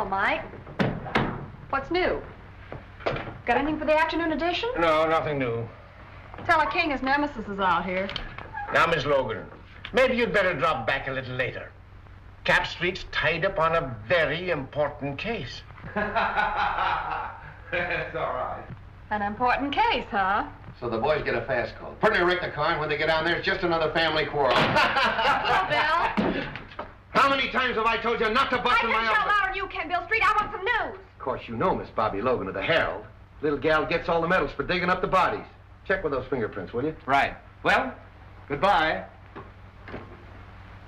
Mike. What's new? Got anything for the afternoon edition? No, nothing new. Tell a king his nemesis is out here. Now, Miss Logan, maybe you'd better drop back a little later. Cap Street's tied up on a very important case. That's all right. An important case, huh? So the boys get a fast call. Pretty wreck the car, and when they get down there, it's just another family quarrel. Hello, Bill. How many times have I told you not to bust in my I can shout office? louder than you can, Bill Street. I want some news. Of course, you know Miss Bobby Logan of the Herald. Little gal gets all the medals for digging up the bodies. Check with those fingerprints, will you? Right. Well, goodbye.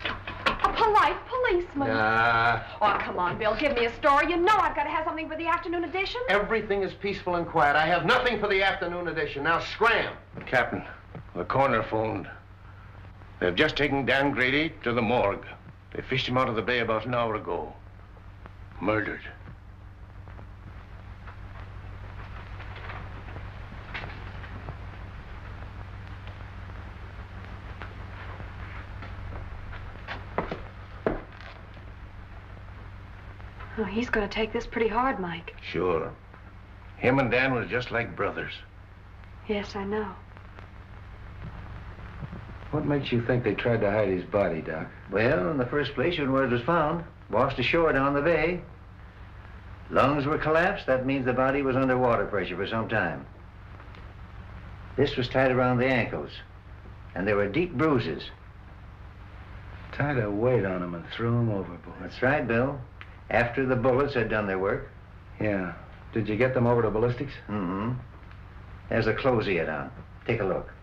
A polite policeman. Oh, come on, Bill. Give me a story. You know I've got to have something for the afternoon edition. Everything is peaceful and quiet. I have nothing for the afternoon edition. Now, scram. Captain, the coroner phoned. They've just taken Dan Grady to the morgue. They fished him out of the bay about an hour ago. Murdered. Oh, he's going to take this pretty hard, Mike. Sure. Him and Dan was just like brothers. Yes, I know. What makes you think they tried to hide his body, Doc? Well, in the first place, when word was found, washed ashore down the bay. Lungs were collapsed. That means the body was under water pressure for some time. This was tied around the ankles, and there were deep bruises. Tied a weight on him and threw him overboard. That's right, Bill. After the bullets had done their work. Yeah. Did you get them over to ballistics? Mm-hmm. There's a clothes he had on. Take a look.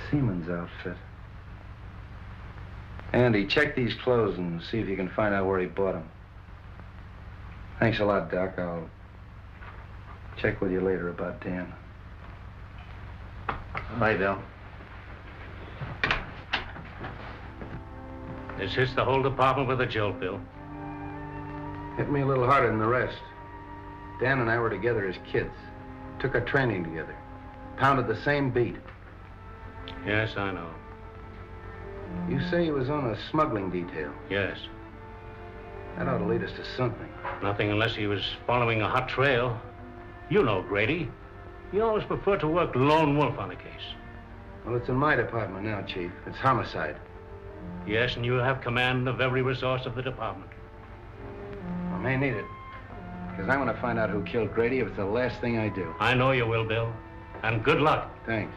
Seaman's outfit. Andy, check these clothes and see if you can find out where he bought them. Thanks a lot, Doc. I'll check with you later about Dan. Bye, Bill. This hits the whole department with a jolt, Bill. Hit me a little harder than the rest. Dan and I were together as kids. Took our training together. Pounded the same beat. Yes, I know. You say he was on a smuggling detail. Yes. That ought to lead us to something. Nothing unless he was following a hot trail. You know Grady. He always preferred to work lone wolf on a case. Well, it's in my department now, Chief. It's homicide. Yes, and you have command of every resource of the department. I may need it. Because I'm going to find out who killed Grady if it's the last thing I do. I know you will, Bill. And good luck. Thanks.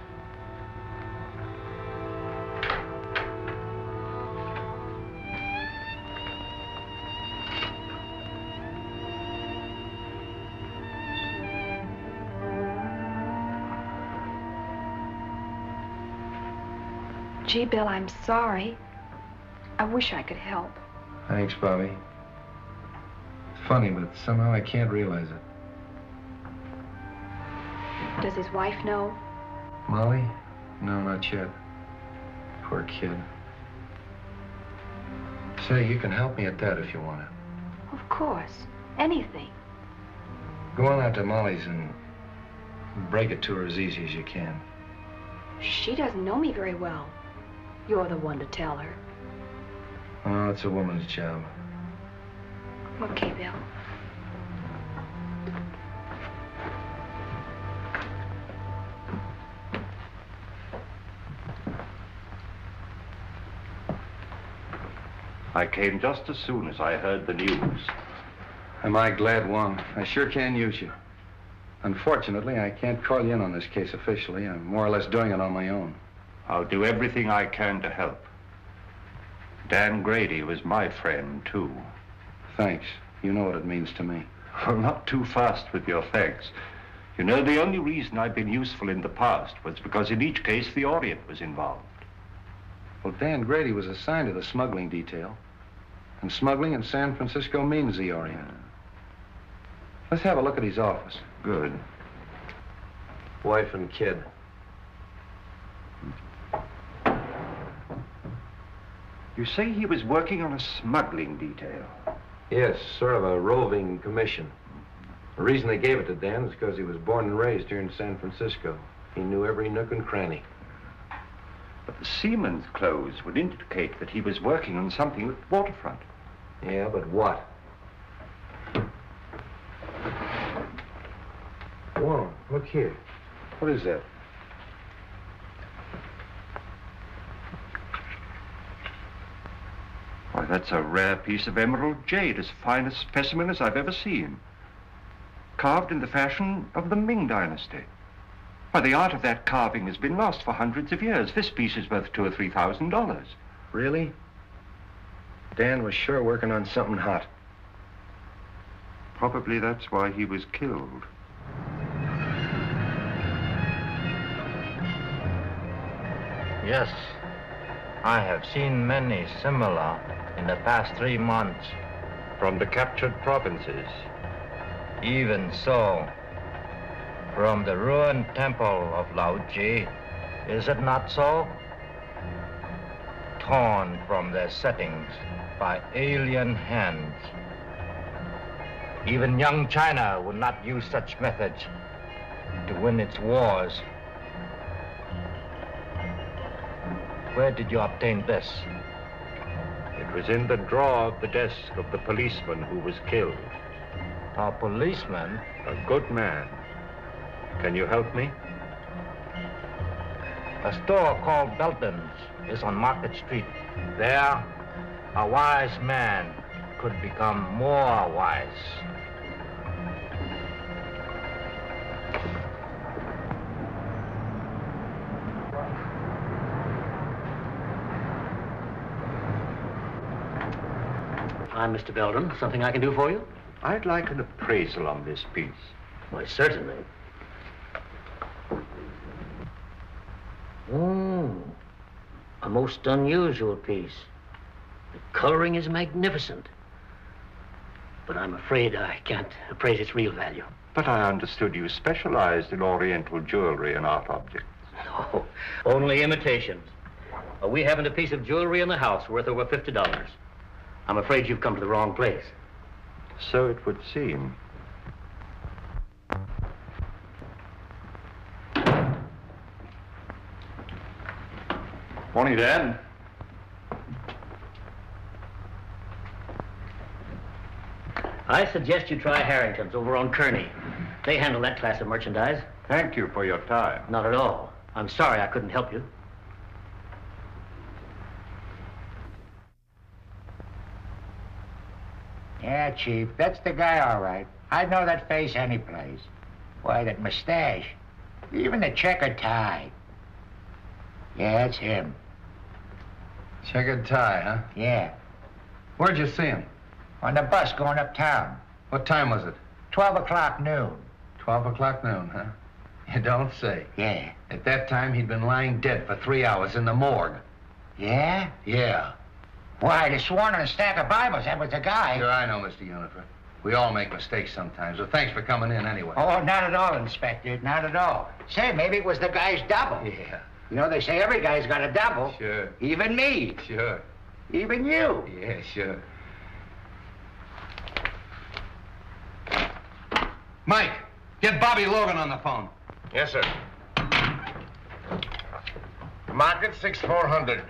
Gee, Bill, I'm sorry. I wish I could help. Thanks, Bobby. It's funny, but somehow I can't realize it. Does his wife know? Molly? No, not yet. Poor kid. Say, you can help me at that if you want to. Of course. Anything. Go on out to Molly's and break it to her as easy as you can. She doesn't know me very well. You're the one to tell her. Oh, it's a woman's job. Okay, Bill. I came just as soon as I heard the news. Am I glad, Wong? I sure can use you. Unfortunately, I can't call you in on this case officially. I'm more or less doing it on my own. I'll do everything I can to help. Dan Grady was my friend, too. Thanks. You know what it means to me. Well, not too fast with your thanks. You know, the only reason I've been useful in the past was because in each case the Orient was involved. Well, Dan Grady was assigned to the smuggling detail. And smuggling in San Francisco means the Orient. Let's have a look at his office. Good. Wife and kid. You say he was working on a smuggling detail? Yes, sort of a roving commission. The reason they gave it to Dan is because he was born and raised here in San Francisco. He knew every nook and cranny. But the seaman's clothes would indicate that he was working on something at the waterfront. Yeah, but what? Whoa, look here. What is that? Why, that's a rare piece of emerald jade, as fine a specimen as I've ever seen. Carved in the fashion of the Ming dynasty. Why, the art of that carving has been lost for hundreds of years. This piece is worth $2,000 or $3,000. Really? Dan was sure working on something hot. Probably that's why he was killed. Yes, I have seen many similar in the past 3 months. From the captured provinces. Even so, from the ruined temple of Lao Ji, is it not so? Torn from their settings by alien hands. Even young China would not use such methods to win its wars. Where did you obtain this? It was in the drawer of the desk of the policeman who was killed. A policeman? A good man. Can you help me? A store called Belton's is on Market Street. There, a wise man could become more wise. I'm Mr. Belden. Something I can do for you? I'd like an appraisal on this piece. Why, certainly. Oh, a most unusual piece. The coloring is magnificent. But I'm afraid I can't appraise its real value. But I understood you specialized in Oriental jewelry and art objects. No, only imitations. We haven't a piece of jewelry in the house worth over $50. I'm afraid you've come to the wrong place. So it would seem. Morning, Dan. I suggest you try Harrington's over on Kearney. They handle that class of merchandise. Thank you for your time. Not at all. I'm sorry I couldn't help you. Yeah, Chief, that's the guy, all right. I'd know that face any place. Why, that mustache. Even the checkered tie. Yeah, it's him. Checkered tie, huh? Yeah. Where'd you see him? On the bus going uptown. What time was it? 12 o'clock noon. 12 o'clock noon, huh? You don't say. Yeah. At that time, he'd been lying dead for 3 hours in the morgue. Yeah? Yeah. Why, they sworn on a stack of Bibles that was the guy. Sure, I know, Mr. Unifer. We all make mistakes sometimes. Well, thanks for coming in anyway. Oh, not at all, Inspector. Not at all. Say, maybe it was the guy's double. Yeah. You know, they say every guy's got a double. Sure. Even me. Sure. Even you. Yeah, sure. Mike, get Bobby Logan on the phone. Yes, sir. Market 6400.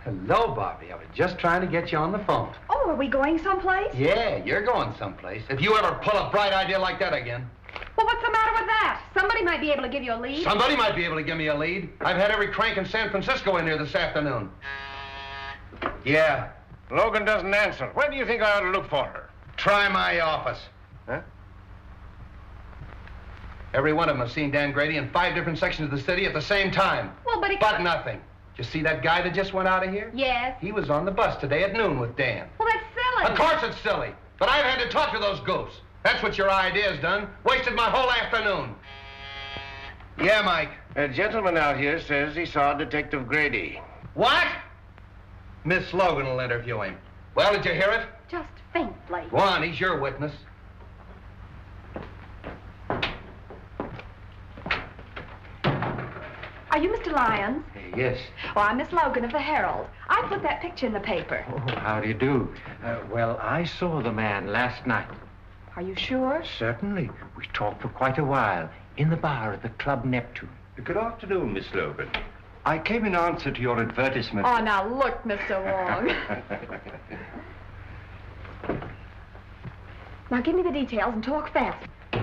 Hello, Bobby. I was just trying to get you on the phone. Oh, are we going someplace? Yeah, you're going someplace. If you ever pull a bright idea like that again. Well, what's the matter with that? Somebody might be able to give you a lead. Somebody might be able to give me a lead. I've had every crank in San Francisco in here this afternoon. Yeah. Logan doesn't answer. Where do you think I ought to look for her? Try my office. Huh? Every one of them has seen Dan Grady in 5 different sections of the city at the same time. Well, but he... But nothing. Did you see that guy that just went out of here? Yes. He was on the bus today at noon with Dan. Well, that's silly. Of course it's silly. But I've had to talk to those goofs. That's what your idea's done. Wasted my whole afternoon. Yeah, Mike. A gentleman out here says he saw Detective Grady. What? Miss Logan will interview him. Well, did you hear it? Just faintly. Go on, he's your witness. Are you Mr. Lyons? Yes. Oh, I'm Miss Logan of the Herald. I put that picture in the paper. Oh, how do you do? Well, I saw the man last night. Are you sure? Certainly. We talked for quite a while in the bar at the Club Neptune. Good afternoon, Miss Logan. I came in answer to your advertisement. Oh, now look, Mr. Wong. Now give me the details and talk fast. Oh,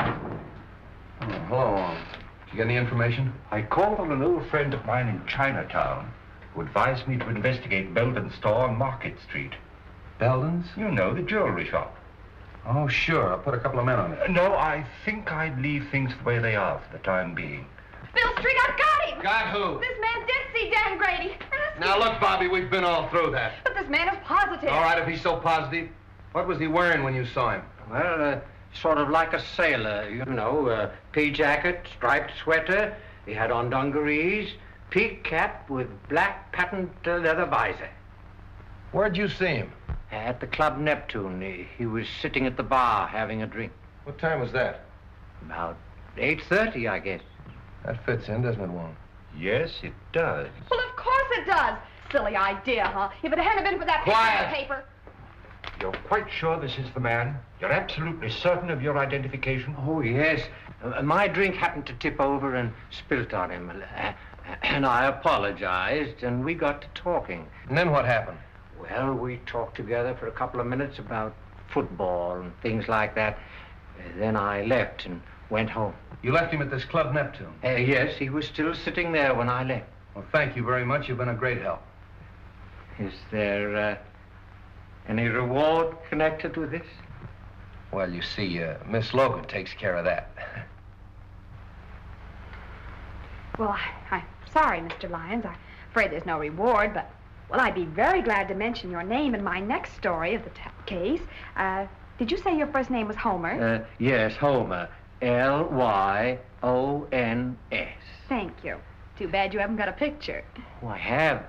hello, Wong. Did you get any information? I called on an old friend of mine in Chinatown who advised me to investigate Belden's store on Market Street. Belden's? You know, the jewelry shop. Oh, sure. I'll put a couple of men on it. No, I think I'd leave things the way they are for the time being. Bill Street, I've got him! Got who? This man did see Dan Grady. Ask Now, him. look, Bobby, we've been all through that. But this man is positive. All right, if he's so positive. What was he wearing when you saw him? Well, sort of like a sailor, you know, pea jacket, striped sweater. He had on dungarees, peak cap with black patent leather visor. Where'd you see him? At the Club Neptune. He was sitting at the bar having a drink. What time was that? About 8:30, I guess. That fits in, doesn't it, Wong? Yes, it does. Well, of course it does. Silly idea, huh? If it hadn't been for that Quiet. paper. You're quite sure this is the man? You're absolutely certain of your identification? Oh, yes. My drink happened to tip over and spilt on him. And I apologized, and we got to talking. And then what happened? Well, we talked together for a couple of minutes about football and things like that. Then I left and went home. You left him at this Club Neptune? Yes, he was still sitting there when I left. Well, thank you very much. You've been a great help. Is there any reward connected with this? Well, you see, Miss Logan takes care of that. Well, I'm sorry, Mr. Lyons. I'm afraid there's no reward, but, well, I'd be very glad to mention your name in my next story of the case. Did you say your first name was Homer? Yes, Homer. L-Y-O-N-S. Thank you. Too bad you haven't got a picture. Oh, I have.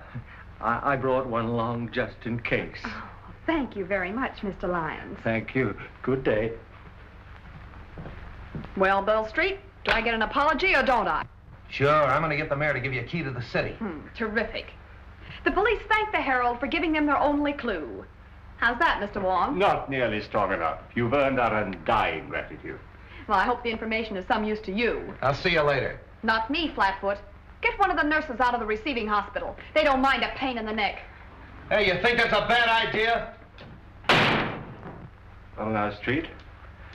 I brought one along just in case. Oh, thank you very much, Mr. Lyons. Thank you. Good day. Well, Bill Street, do I get an apology or don't I? Sure, I'm going to get the mayor to give you a key to the city. Terrific. The police thank the Herald for giving them their only clue. How's that, Mr. Wong? Not nearly strong enough. You've earned our undying gratitude. Well, I hope the information is some use to you. I'll see you later. Not me, Flatfoot. Get one of the nurses out of the receiving hospital. They don't mind a pain in the neck. Hey, you think that's a bad idea? Well, now, Street,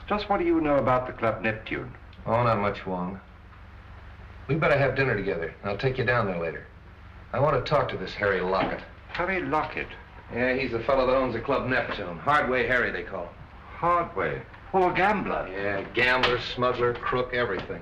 just what do you know about the Club Neptune? Oh, not much, Wong. We better have dinner together. I'll take you down there later. I want to talk to this Harry Lockett. Harry Lockett? Yeah, he's the fellow that owns the Club Neptune. Hardway Harry, they call him. Hardway? Oh, a gambler? Yeah, gambler, smuggler, crook, everything.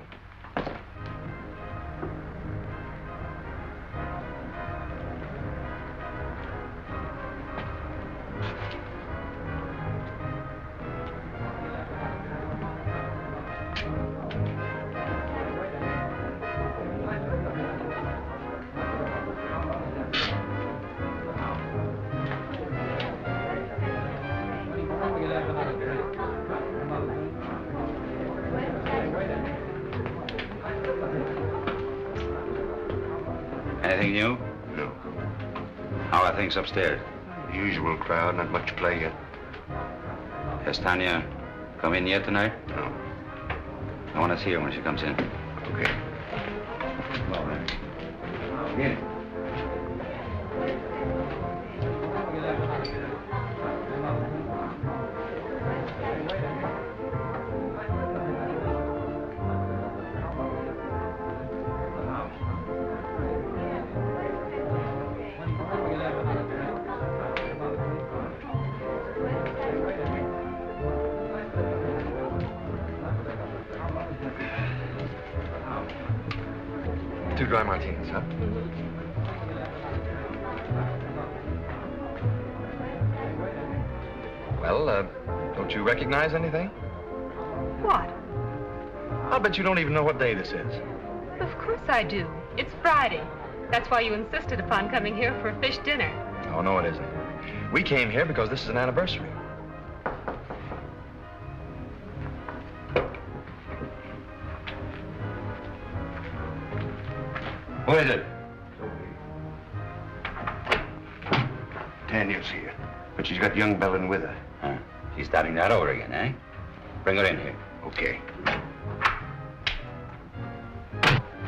Anything new? No. How are things upstairs? Usual crowd, not much play yet. Has Tanya come in yet tonight? No. I want to see her when she comes in. Okay. All right. Yeah. Two dry martinis, huh? Well, don't you recognize anything? What? I'll bet you don't even know what day this is. Of course I do. It's Friday. That's why you insisted upon coming here for a fish dinner. Oh, no, it isn't. We came here because this is an anniversary. Who is it? Tanya's here, but she's got young Belden with her. Huh. She's starting that over again, eh? Bring her in here. Okay.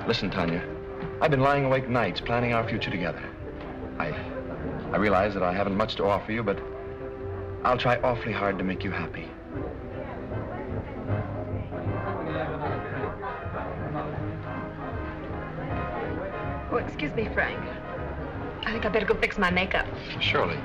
Listen, Tanya. I've been lying awake nights planning our future together. I realize that I haven't much to offer you, but I'll try awfully hard to make you happy. Oh, excuse me, Frank. I think I better go fix my makeup. Surely.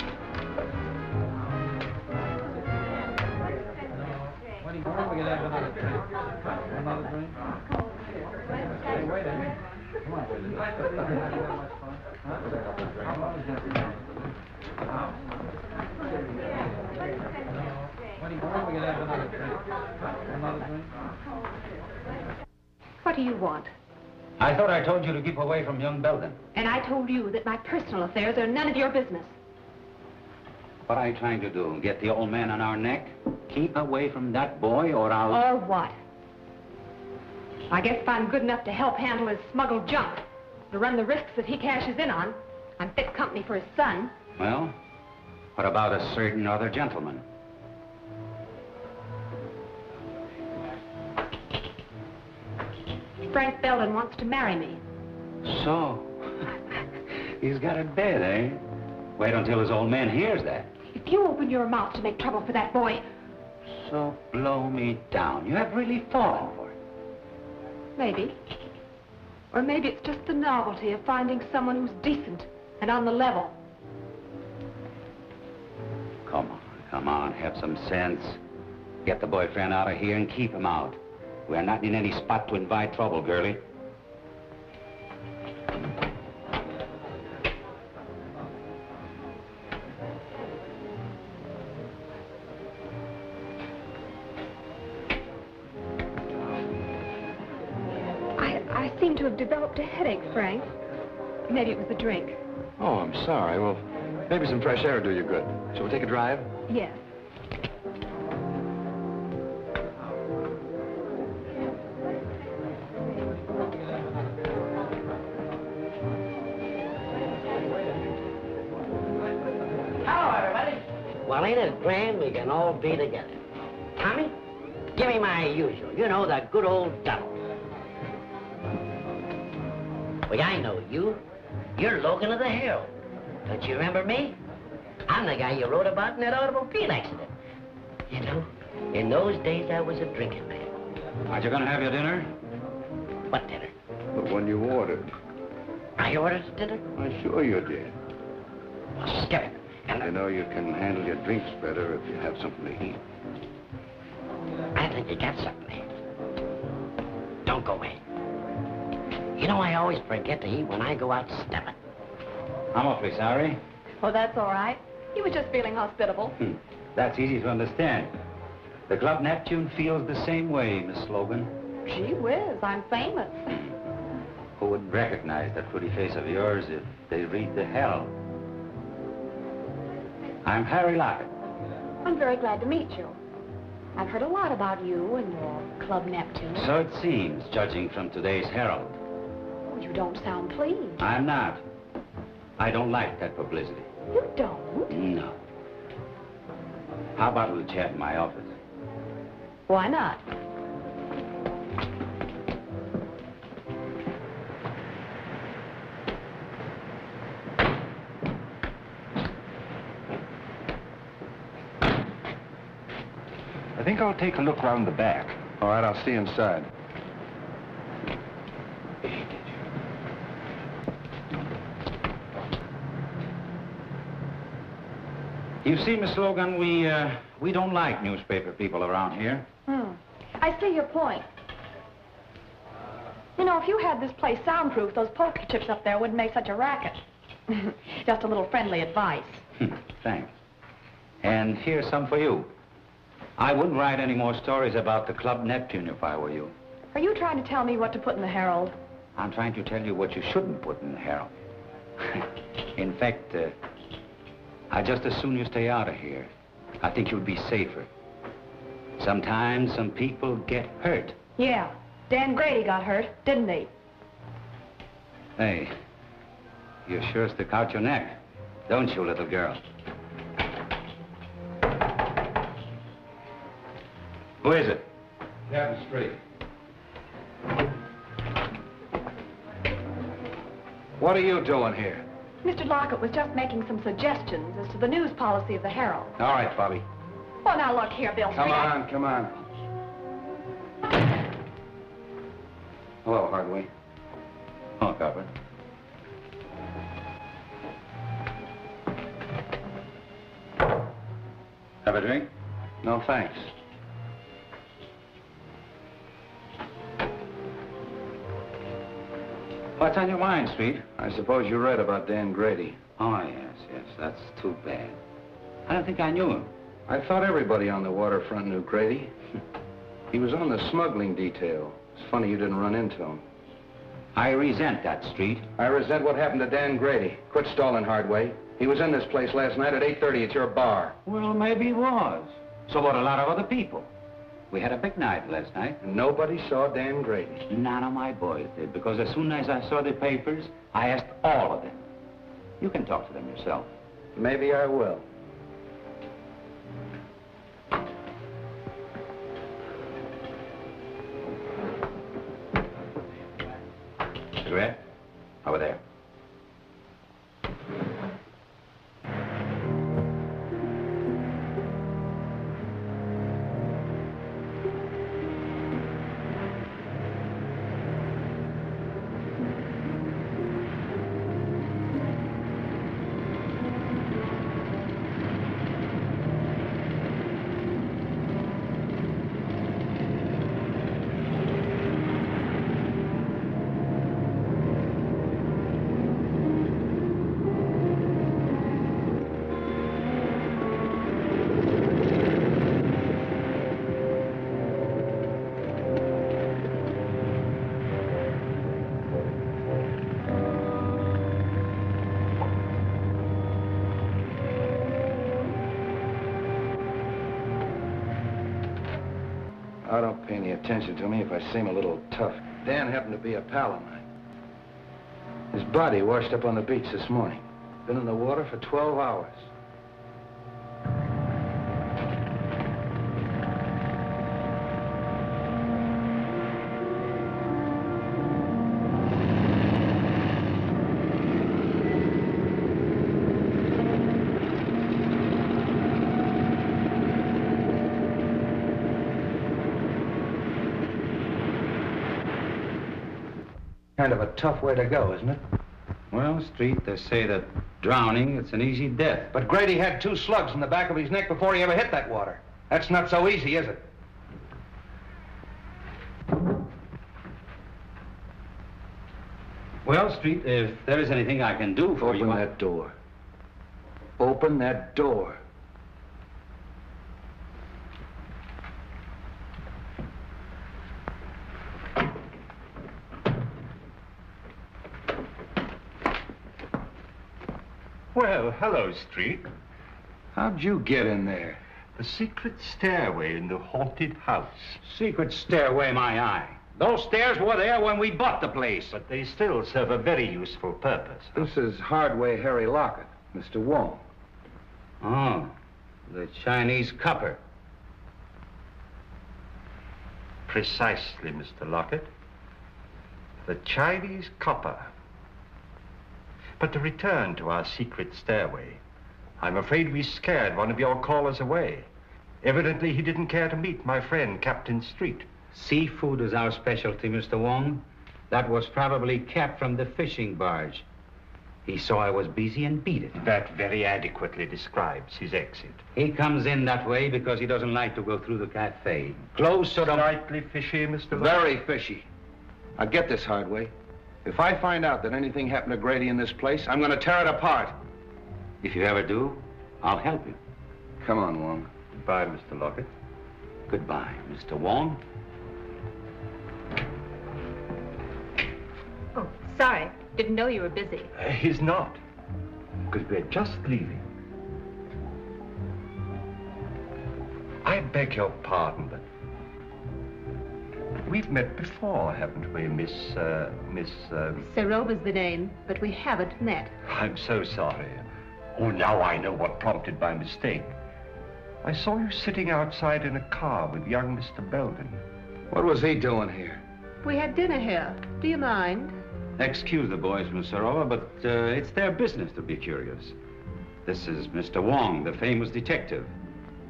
What do you want? I thought I told you to keep away from young Belden. And I told you that my personal affairs are none of your business. What are you trying to do? Get the old man on our neck? Keep away from that boy or I'll... Or what? I guess if I'm good enough to help handle his smuggled junk, to run the risks that he cashes in on, I'm fit company for his son. Well, what about a certain other gentleman? Frank Belden wants to marry me. So, he's got it bad, eh? Wait until his old man hears that. If you open your mouth to make trouble for that boy... So blow me down. You have really fallen for it. Maybe. Or maybe it's just the novelty of finding someone who's decent and on the level. Come on, have some sense. Get the boyfriend out of here and keep him out. We're not in any spot to invite trouble, girlie. I seem to have developed a headache, Frank. Maybe it was the drink. Oh, I'm sorry. Well, maybe some fresh air will do you good. Shall we take a drive? Yes. Hello, everybody. Well, ain't it grand we can all be together? Tommy, give me my usual. You know, the good old double. Well, I know you. You're Logan of the Herald. Don't you remember me? I'm the guy you wrote about in that automobile accident. You know, in those days I was a drinking man. Aren't you gonna have your dinner? What dinner? The one you ordered. I ordered dinner? I'm sure you did. Well, skip it. And You know you can handle your drinks better if you have something to eat. I think you got something to eat. Don't go away. You know, I always forget to eat when I go out stepping. I'm awfully sorry. Oh, that's all right. He was just feeling hospitable. That's easy to understand. The Club Neptune feels the same way, Miss Logan. Gee whiz, I'm famous. Who would recognize that pretty face of yours if they read the Herald? I'm Harry Lockett. I'm very glad to meet you. I've heard a lot about you and your Club Neptune. So it seems, judging from today's Herald. You don't sound pleased. I'm not. I don't like that publicity. You don't? No. How about we'll chat in my office? Why not? I think I'll take a look round the back. All right, I'll see you inside. You see, Miss Logan, we don't like newspaper people around here. I see your point. You know, if you had this place soundproof, those poker chips up there wouldn't make such a racket. Just a little friendly advice. Thanks. And here's some for you. I wouldn't write any more stories about the Club Neptune if I were you. Are you trying to tell me what to put in the Herald? I'm trying to tell you what you shouldn't put in the Herald. In fact, I'd just as soon you stay out of here. I think you'll be safer. Sometimes some people get hurt. Yeah, Dan Grady got hurt, didn't he? Hey, you sure stick out your neck, don't you, little girl? Who is it? Captain Street. What are you doing here? Mr. Lockett was just making some suggestions as to the news policy of the Herald. All right, Bobby. Well, now look here, Bill. Come on. Hello, Hardway. Oh, Copper. Have a drink? No, thanks. What's on your mind, Street? I suppose you read about Dan Grady. Oh, yes. That's too bad. I don't think I knew him. I thought everybody on the waterfront knew Grady. He was on the smuggling detail. It's funny you didn't run into him. I resent that, Street. I resent what happened to Dan Grady. Quit stalling, Hardway. He was in this place last night at 8:30 at your bar. Well, maybe he was. So about a lot of other people. We had a big night last night. And nobody saw Dan Grady. None of my boys did, because as soon as I saw the papers, I asked all of them. You can talk to them yourself. Maybe I will. Cigarette? Over there. I don't pay any attention to me if I seem a little tough. Dan happened to be a pal of mine. His body washed up on the beach this morning. Been in the water for 12 hours. Kind of a tough way to go, isn't it? Well, Street, they say that drowning, it's an easy death. But Grady had 2 slugs in the back of his neck before he ever hit that water. That's not so easy, is it? Well, Street, if there is anything I can do for you... Open that door. Open that door. Well, hello, Street. How'd you get in there? The secret stairway in the haunted house. Secret stairway, my eye. Those stairs were there when we bought the place. But they still serve a very useful purpose. This is Hardway Harry Lockett, Mr. Wong. Oh, the Chinese copper. Precisely, Mr. Lockett. The Chinese copper. But to return to our secret stairway, I'm afraid we scared one of your callers away. Evidently, he didn't care to meet my friend, Captain Street. Seafood is our specialty, Mr. Wong. That was probably Cap from the fishing barge. He saw I was busy and beat it. That very adequately describes his exit. He comes in that way because he doesn't like to go through the cafe. Close to the... Slightly fishy, Mr. Lockett. Very fishy. Now get this, Hardway. If I find out that anything happened to Grady in this place, I'm going to tear it apart. If you ever do, I'll help you. Come on, Wong. Goodbye, Mr. Lockett. Goodbye, Mr. Wong. Oh, sorry. Didn't know you were busy. He's not. Because we're just leaving. I beg your pardon, but we've met before, haven't we, Miss... Seroba's the name, but we haven't met. I'm so sorry. Oh, now I know what prompted my mistake. I saw you sitting outside in a car with young Mr. Belden. What was he doing here? We had dinner here. Do you mind? Excuse the boys, Miss Sarova, but it's their business to be curious. This is Mr. Wong, the famous detective.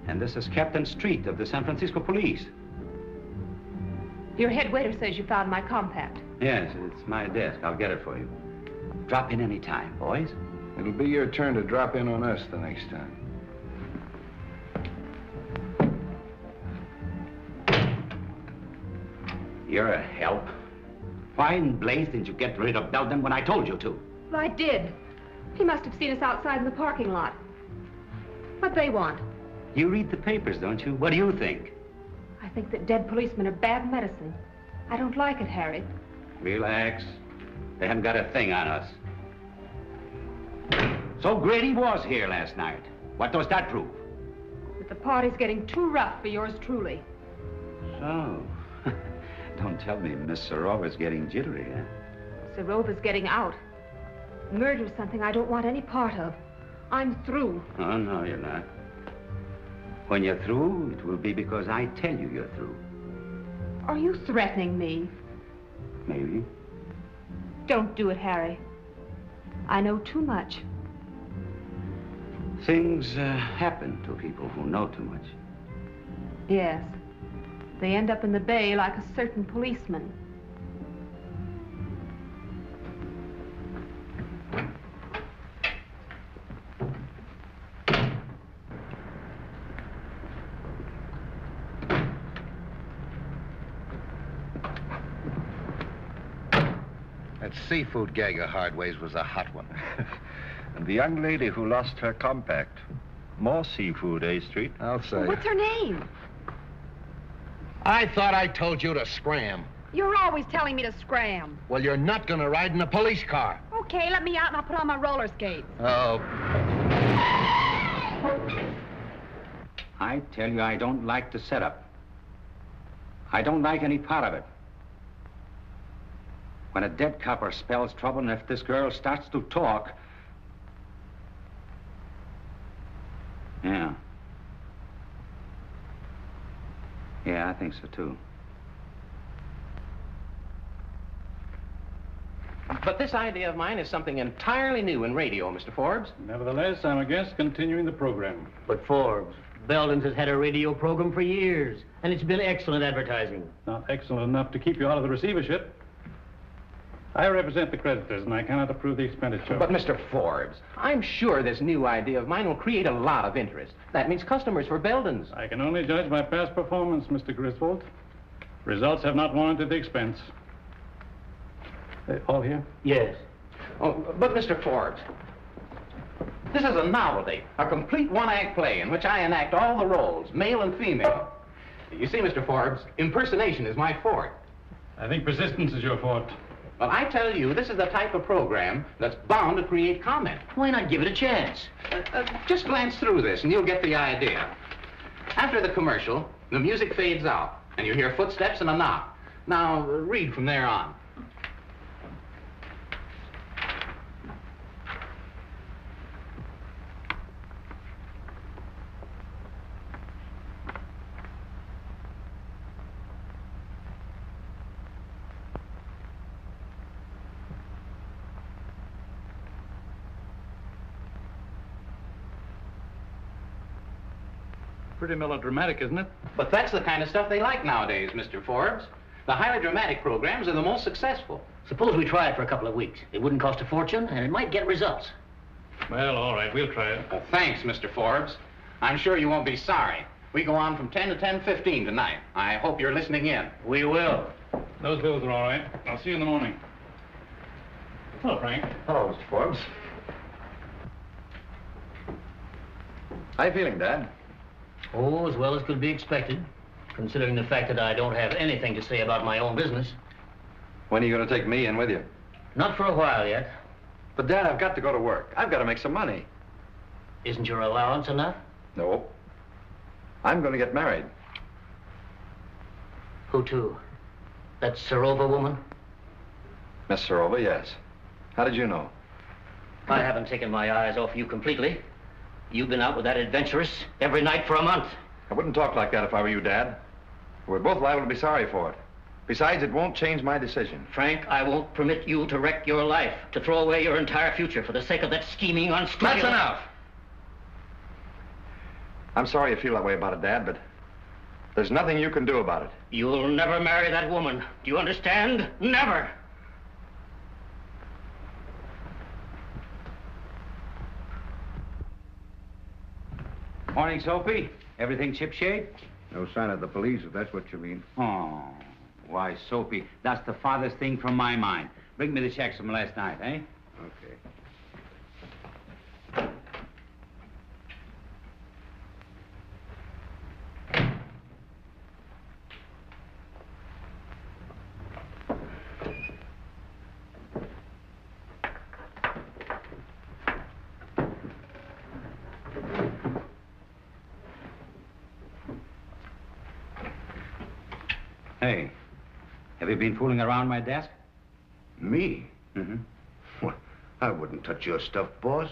And this is Captain Street of the San Francisco Police. Your head waiter says you found my compact. Yes, it's my desk. I'll get it for you. Drop in any time, boys. It'll be your turn to drop in on us the next time. You're a help. Why in blaze didn't you get rid of Belden when I told you to? Well, I did. He must have seen us outside in the parking lot. What they want? You read the papers, don't you? What do you think? I think that dead policemen are bad medicine. I don't like it, Harry. Relax. They haven't got a thing on us. So Grady was here last night. What does that prove? That the party's getting too rough for yours truly. So, don't tell me Miss Sarova's getting jittery, huh? Sarova's getting out. Murder's something I don't want any part of. I'm through. Oh, no, you're not. When you're through, it will be because I tell you you're through. Are you threatening me? Maybe. Don't do it, Harry. I know too much. Things happen to people who know too much. Yes. They end up in the bay like a certain policeman. That seafood gag of Hardway's was a hot one. And the young lady who lost her compact. More seafood, eh, Street? I'll say. What's her name? I thought I told you to scram. You're always telling me to scram. Well, you're not gonna ride in a police car. Okay, let me out and I'll put on my roller skates. Oh. I tell you, I don't like the setup. I don't like any part of it. When a dead copper spells trouble, and if this girl starts to talk... Yeah. Yeah, I think so, too. But this idea of mine is something entirely new in radio, Mr. Forbes. Nevertheless, I'm against continuing the program. But Forbes, Belden's has had a radio program for years, and it's been excellent advertising. Not excellent enough to keep you out of the receivership. I represent the creditors, and I cannot approve the expenditure. But, Mr. Forbes, I'm sure this new idea of mine will create a lot of interest. That means customers for Belden's. I can only judge by past performance, Mr. Griswold. Results have not warranted the expense. They all here? Yes. Oh, but, Mr. Forbes, this is a novelty, a complete one-act play in which I enact all the roles, male and female. You see, Mr. Forbes, impersonation is my forte. I think persistence is your forte. Well, I tell you, this is the type of program that's bound to create comment. Why not give it a chance? Just glance through this and you'll get the idea. After the commercial, the music fades out and you hear footsteps and a knock. Now, read from there on. Pretty melodramatic, isn't it? But that's the kind of stuff they like nowadays, Mr. Forbes. The highly dramatic programs are the most successful. Suppose we try it for a couple of weeks. It wouldn't cost a fortune, and it might get results. Well, all right, we'll try it. Thanks, Mr. Forbes. I'm sure you won't be sorry. We go on from 10 to 10:15 tonight. I hope you're listening in. We will. Those bills are all right. I'll see you in the morning. Hello, Frank. Hello, Mr. Forbes. How you feeling, Dad? Oh, as well as could be expected, considering the fact that I don't have anything to say about my own business. When are you going to take me in with you? Not for a while yet. But, Dad, I've got to go to work. I've got to make some money. Isn't your allowance enough? No. I'm going to get married. Who to? That Sarova woman? Miss Sarova, yes. How did you know? I haven't taken my eyes off you completely. You've been out with that adventuress every night for a month. I wouldn't talk like that if I were you, Dad. We're both liable to be sorry for it. Besides, it won't change my decision. Frank, I won't permit you to wreck your life, to throw away your entire future for the sake of that scheming, unscrupulous... That's enough! I'm sorry you feel that way about it, Dad, but there's nothing you can do about it. You'll never marry that woman. Do you understand? Never! Morning, Sophie. Everything shipshape? No sign of the police, if that's what you mean. Oh, why, Sophie, that's the farthest thing from my mind. Bring me the checks from last night, eh? Okay. Hey, have you been fooling around my desk? Me? Mm-hmm. Well, I wouldn't touch your stuff, boss.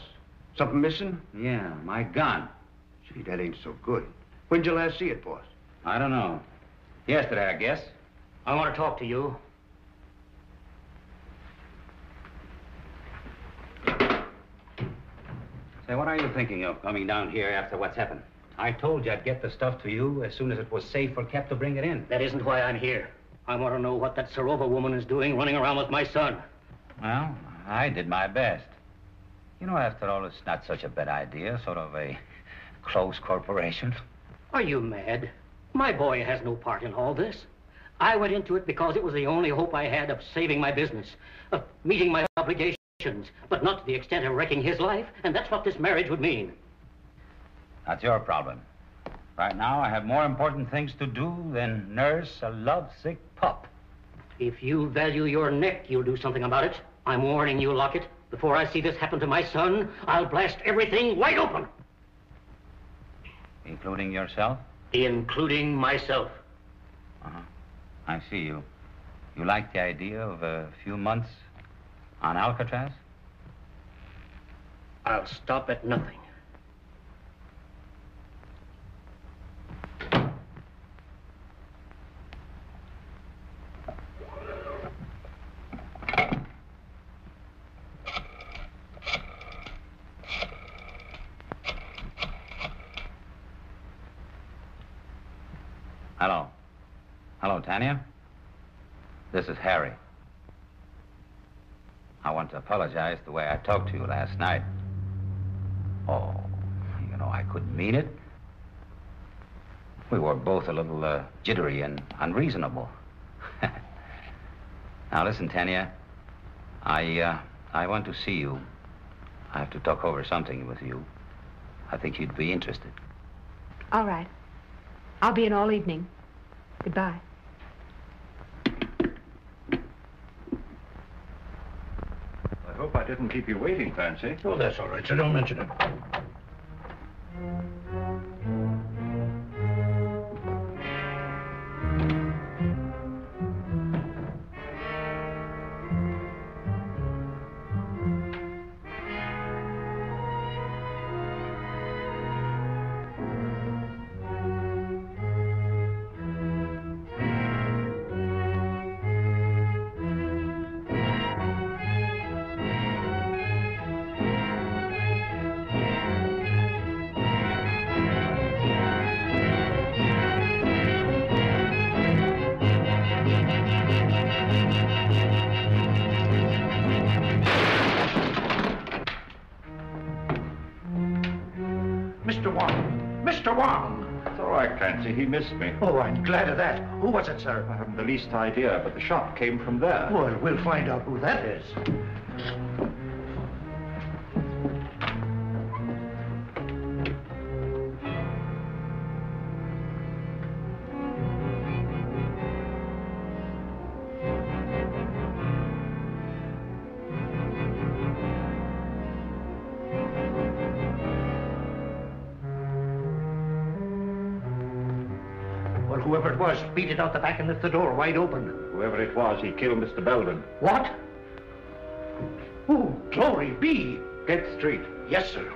Something missing? Yeah, my gun. Gee, that ain't so good. When'd you last see it, boss? I don't know. Yesterday, I guess. I want to talk to you. Say, what are you thinking of coming down here after what's happened? I told you I'd get the stuff to you as soon as it was safe or kept to bring it in. That isn't why I'm here. I want to know what that Sarova woman is doing running around with my son. Well, I did my best. You know, after all, it's not such a bad idea, sort of a close corporation. Are you mad? My boy has no part in all this. I went into it because it was the only hope I had of saving my business, of meeting my obligations, but not to the extent of wrecking his life, and that's what this marriage would mean. That's your problem. Right now, I have more important things to do than nurse a lovesick pup. If you value your neck, you'll do something about it. I'm warning you, Lockett. Before I see this happen to my son, I'll blast everything wide open. Including yourself? Including myself. Uh-huh. I see you. You like the idea of a few months on Alcatraz? I'll stop at nothing. Hello. Hello, Tanya. This is Harry. I want to apologize the way I talked to you last night. Oh, you know, I couldn't mean it. We were both a little jittery and unreasonable. Now, listen, Tanya. I want to see you. I have to talk over something with you. I think you'd be interested. All right. I'll be in all evening. Goodbye. I hope I didn't keep you waiting, Fancy. Oh, that's all right, so don't mention it. Mr. Wong! It's all right, Clancy. He missed me. Oh, I'm glad of that. Who was it, sir? I haven't the least idea, but the shot came from there. Well, we'll find out who that is. Whoever it was, beat it out the back and left the door wide open. Whoever it was, he killed Mr. Belden. What? Oh, glory be. Get straight. Yes, sir.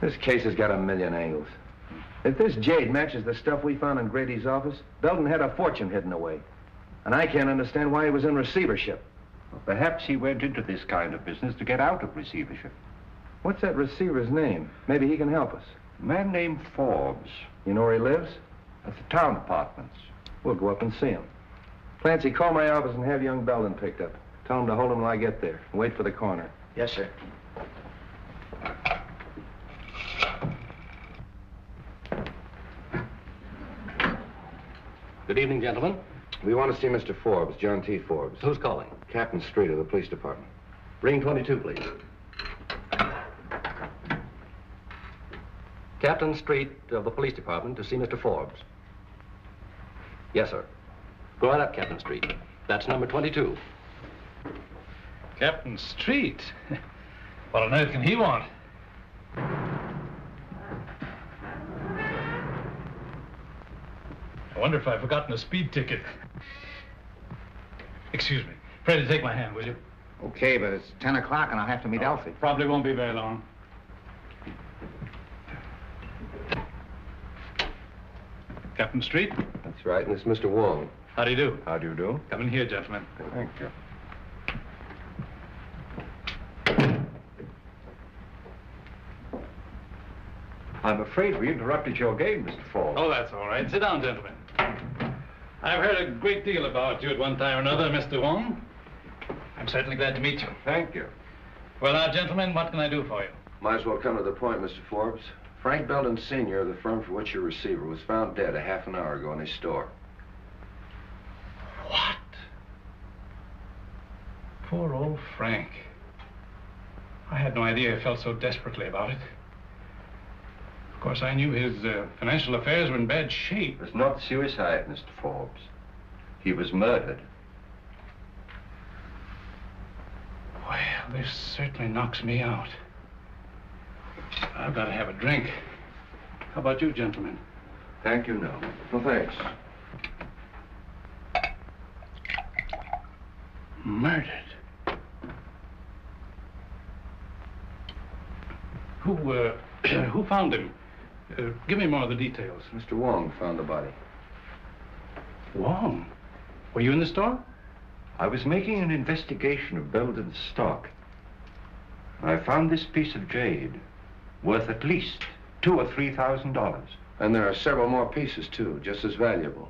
This case has got a million angles. If this jade matches the stuff we found in Grady's office, Belden had a fortune hidden away. And I can't understand why he was in receivership. Well, perhaps he went into this kind of business to get out of receivership. What's that receiver's name? Maybe he can help us. A man named Forbes. You know where he lives? At the town apartments. We'll go up and see him. Clancy, call my office and have young Belden picked up. Tell him to hold him till I get there. Wait for the coroner. Yes, sir. Good evening, gentlemen. We want to see Mr. Forbes, John T. Forbes. Who's calling? Captain Street of the police department. Ring 22, please. Captain Street of the police department to see Mr. Forbes. Yes, sir. Go right up, Captain Street. That's number 22. Captain Street? What on earth can he want? I wonder if I've forgotten a speed ticket. Excuse me. Freddie, take my hand, will you? Okay, but it's 10 o'clock and I'll have to meet Elfie. Probably won't be very long. Captain Street? That's right, and it's Mr. Wong. How do you do? How do you do? Come in here, gentlemen. Thank you. I'm afraid we interrupted your game, Mr. Forbes. Oh, that's all right. Sit down, gentlemen. I've heard a great deal about you at one time or another, Mr. Wong. I'm certainly glad to meet you. Thank you. Well, now, gentlemen, what can I do for you? Might as well come to the point, Mr. Forbes. Frank Belden Sr. of the firm for which you're receiver was found dead a half an hour ago in his store. What? Poor old Frank. I had no idea he felt so desperately about it. Of course, I knew his financial affairs were in bad shape. It was not suicide, Mr. Forbes. He was murdered. Well, this certainly knocks me out. I've got to have a drink. How about you, gentlemen? Thank you, no. Well, thanks. Murdered. Who found him? Give me more of the details. Mr. Wong found the body. Wong? Were you in the store? I was making an investigation of Belden's stock. I found this piece of jade worth at least $2,000 or $3,000. And there are several more pieces, too, just as valuable.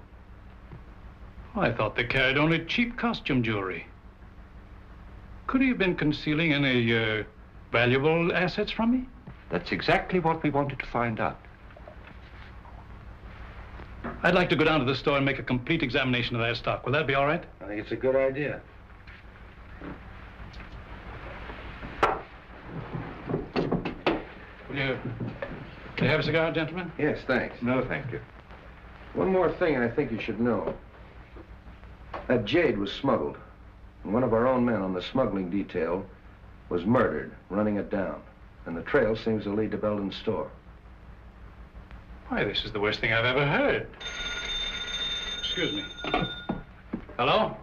I thought they carried only cheap costume jewelry. Could he have been concealing any valuable assets from me? That's exactly what we wanted to find out. I'd like to go down to the store and make a complete examination of that stock. Will that be all right? I think it's a good idea. Will you have a cigar, gentlemen? Yes, thanks. No, thank you. One more thing I think you should know. That jade was smuggled. And one of our own men on the smuggling detail was murdered, running it down. And the trail seems to lead to Belden's store. Why, this is the worst thing I've ever heard. Excuse me. Hello?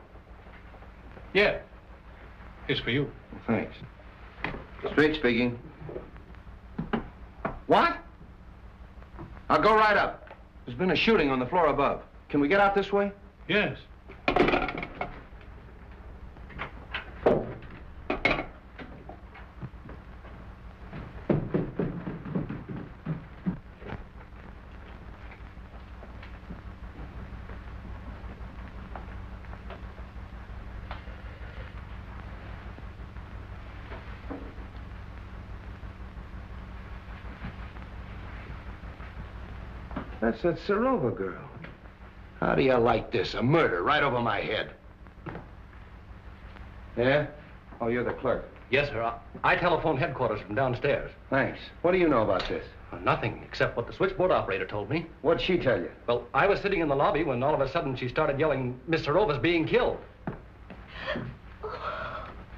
Yeah. It's for you. Thanks. Street speaking. What? I'll go right up. There's been a shooting on the floor above. Can we get out this way? Yes. That's that Serova girl. How do you like this? A murder right over my head. Yeah? Oh, you're the clerk. Yes, sir. I telephoned headquarters from downstairs. Thanks. What do you know about this? Nothing, except what the switchboard operator told me. What'd she tell you? Well, I was sitting in the lobby when all of a sudden she started yelling, Mr. Rova's being killed.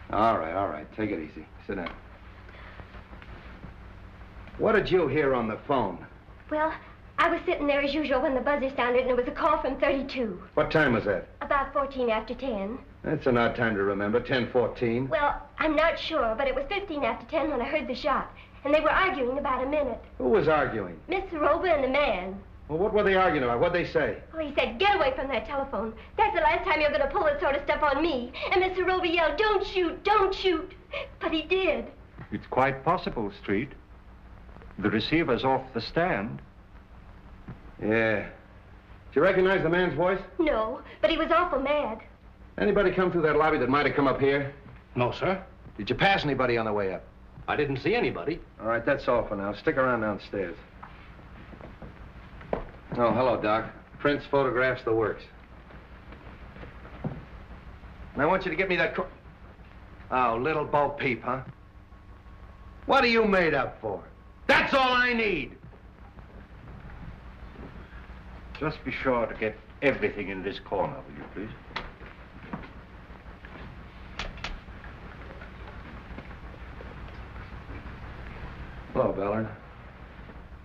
All right. Take it easy. Sit down. What did you hear on the phone? Well, I was sitting there as usual when the buzzer sounded, and it was a call from 32. What time was that? About 14 after 10. That's an odd time to remember, 10:14. Well, I'm not sure, but it was 15 after 10 when I heard the shot. and they were arguing about a minute. Who was arguing? Miss Soroba and the man. Well, what were they arguing about? What'd they say? Well, he said, get away from that telephone. That's the last time you're going to pull that sort of stuff on me. And Miss Soroba yelled, don't shoot, don't shoot. But he did. It's quite possible, Street. The receiver's off the stand. Yeah. Did you recognize the man's voice? No, but he was awful mad. Anybody come through that lobby that might have come up here? No, sir. Did you pass anybody on the way up? I didn't see anybody. All right, that's all for now. Stick around downstairs. Oh, hello, Doc. Prints, photographs, the works. And I want you to get me that... Oh, little Bo Peep, huh? What are you made up for? That's all I need! Just be sure to get everything in this corner, will you, please? Hello, Ballard.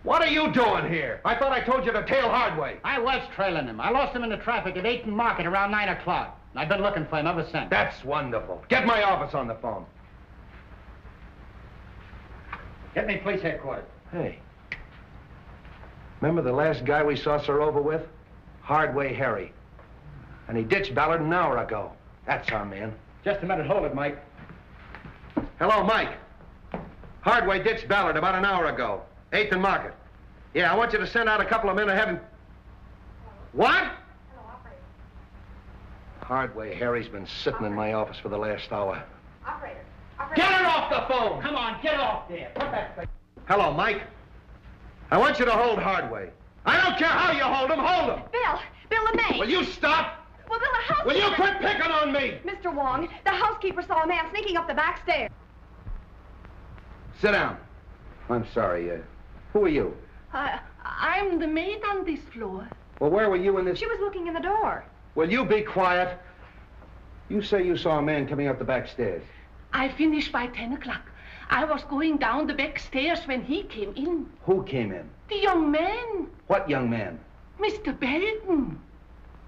What are you doing here? I thought I told you to tail Hardway. I was trailing him. I lost him in the traffic at 8th and Market around 9 o'clock. I've been looking for him ever since. That's wonderful. Get my office on the phone. Get me police headquarters. Hey. Remember the last guy we saw Soroba with? Hardway Harry. And he ditched Ballard an hour ago. That's our man. Just a minute. Hold it, Mike. Hello, Mike. Hardway ditched Ballard about an hour ago. 8th and Market. Yeah, I want you to send out a couple of men to have him... What? Hello, operator. Hardway Harry's been sitting in my office for the last hour. Operator. Get her off the phone! Come on, get off there. Put that thing. Hello, Mike. I want you to hold Hardway. I don't care how you hold him, hold him! Bill the maid. Will you stop? Well, Bill, the housekeeper... Will you quit picking on me? Mr. Wong, the housekeeper saw a man sneaking up the back stairs. Sit down. I'm sorry, who are you? I'm the maid on this floor. Well, where were you in this... She was looking in the door. Will you be quiet? You say you saw a man coming up the back stairs. I finished by 10 o'clock. I was going down the back stairs when he came in. Who came in? The young man. What young man? Mr. Belden.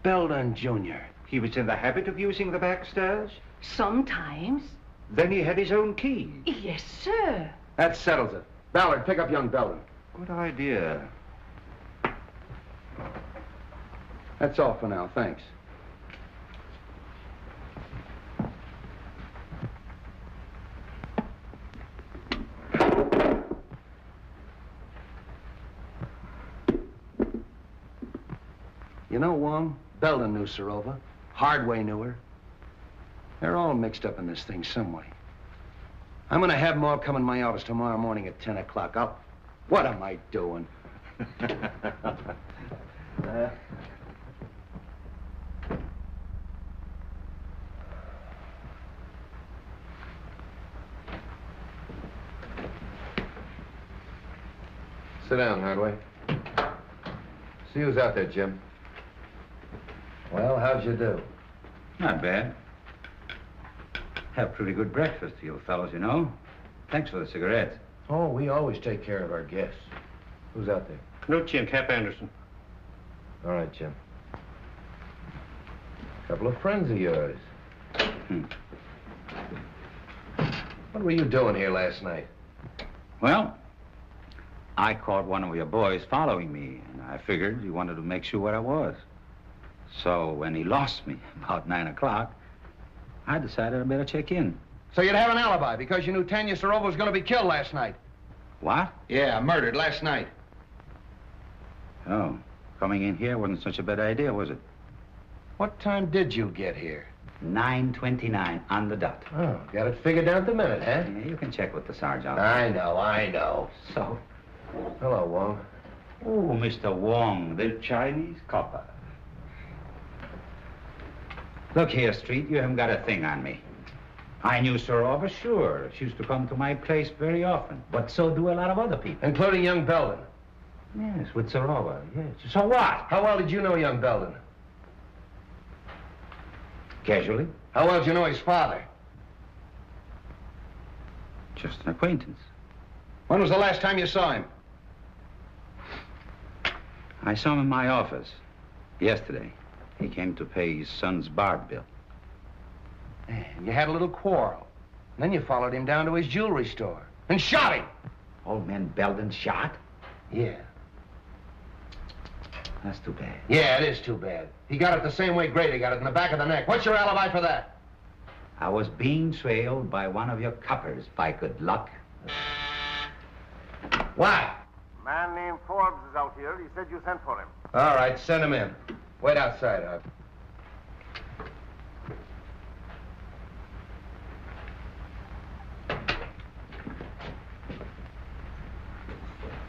Belden Jr. He was in the habit of using the back stairs? Sometimes. Then he had his own key? Yes, sir. That settles it. Ballard, pick up young Belden. Good idea. That's all for now, thanks. You know, Wong, Belden knew Soroba. Hardway knew her. They're all mixed up in this thing some way. I'm gonna have them all come in my office tomorrow morning at 10 o'clock. What am I doing? Sit down, Hardway. See who's out there, Jim. Well, how'd you do? Not bad. Have pretty good breakfast, you fellows, you know. Thanks for the cigarettes. Oh, we always take care of our guests. Who's out there? Knutchi, Cap Anderson. All right, Jim. Couple of friends of yours. What were you doing here last night? Well, I caught one of your boys following me, and I figured you wanted to make sure where I was. So when he lost me about 9 o'clock, I decided I better check in. So you'd have an alibi because you knew Tanya Soroba was going to be killed last night. What? Yeah, murdered last night. Oh, coming in here wasn't such a bad idea, was it? What time did you get here? 9:29 on the dot. Oh, got it figured down to the minute, huh? Yeah, you can check with the sergeant. I know. So? Hello, Wong. Oh, Mr. Wong, the Chinese copper. Look here, Street, you haven't got a thing on me. I knew Soroba, sure. She used to come to my place very often. But so do a lot of other people. Including young Belden. Yes, with Soroba, yes. So what? How well did you know young Belden? Casually. How well did you know his father? Just an acquaintance. When was the last time you saw him? I saw him in my office yesterday. He came to pay his son's bar bill. And you had a little quarrel. And then you followed him down to his jewelry store and shot him. Old man Belden shot? Yeah. That's too bad. Yeah, it is too bad. He got it the same way Grady got it, in the back of the neck. What's your alibi for that? I was being trailed by one of your coppers, by good luck. What? A man named Forbes is out here. He said you sent for him. All right, send him in. Wait outside, Art.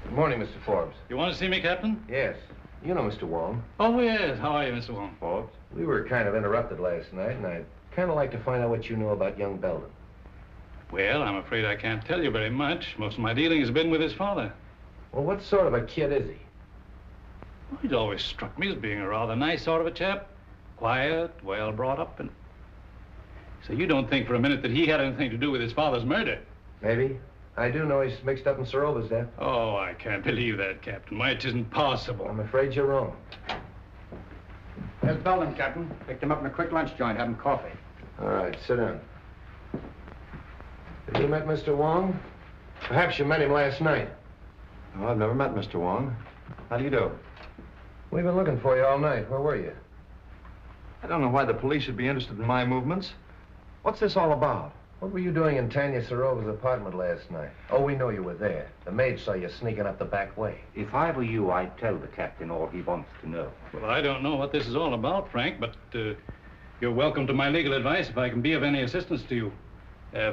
Good morning, Mr. Forbes. You want to see me, Captain? Yes. You know Mr. Wong. Oh, yes. How are you, Mr. Wong? Forbes? We were kind of interrupted last night, and I'd kind of like to find out what you know about young Belden. Well, I'm afraid I can't tell you very much. Most of my dealing has been with his father. Well, what sort of a kid is he? Well, he's always struck me as being a rather nice sort of a chap. Quiet, well brought up, and... So you don't think for a minute that he had anything to do with his father's murder? Maybe. I do know he's mixed up in Sorova's death. Oh, I can't believe that, Captain. Why, it isn't possible. I'm afraid you're wrong. There's Belden, Captain. Picked him up in a quick lunch joint, having coffee. All right, sit down. Have you met Mr. Wong? Perhaps you met him last night. No, I've never met Mr. Wong. How do you do? We've been looking for you all night. Where were you? I don't know why the police should be interested in my movements. What's this all about? What were you doing in Tanya Sorova's apartment last night? Oh, we know you were there. The maid saw you sneaking up the back way. If I were you, I'd tell the captain all he wants to know. Well, I don't know what this is all about, Frank, but you're welcome to my legal advice if I can be of any assistance to you.